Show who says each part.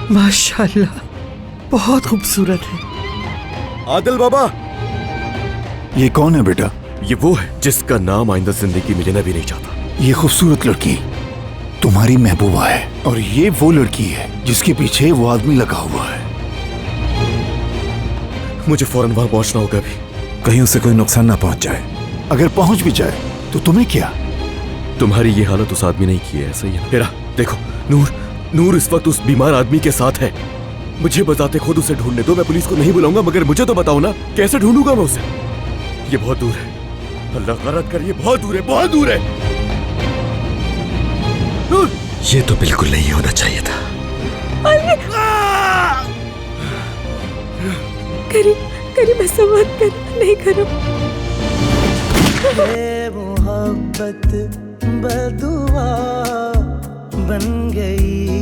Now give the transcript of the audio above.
Speaker 1: माशाल्लाह, बहुत खूबसूरत है।
Speaker 2: आदिल बाबा,
Speaker 3: ये कौन है बेटा?
Speaker 2: ये वो है जिसका नाम आइंदा जिंदगी में लेना भी नहीं चाहता।
Speaker 3: ये खूबसूरत लड़की तुम्हारी महबूबा है, और ये वो लड़की है जिसके पीछे वो आदमी लगा हुआ है।
Speaker 2: मुझे फौरन वहां पहुंचना होगा अभी।
Speaker 3: कहीं उसे कोई नुकसान ना पहुंच जाए। अगर पहुंच भी जाए तो तुम्हें क्या?
Speaker 2: तुम्हारी ये हालत उस आदमी ने की है, सही है? हेरा देखो, नूर इस वक्त उस बीमार आदमी के साथ है। मुझे बताते खुद उसे ढूंढने दो, मैं पुलिस को नहीं बुलाऊंगा, मगर मुझे तो बताओ ना, कैसे ढूंढूंगा मैं उसे? ये बहुत दूर है, अल्लाह गलत कर, ये बहुत दूर है, बहुत दूर है। नूर,
Speaker 4: ये तो बिल्कुल नहीं होना चाहिए था।
Speaker 5: करीब ऐसा मत कर, नहीं करो।
Speaker 6: ये मोहब्बत बदुआ बन गई।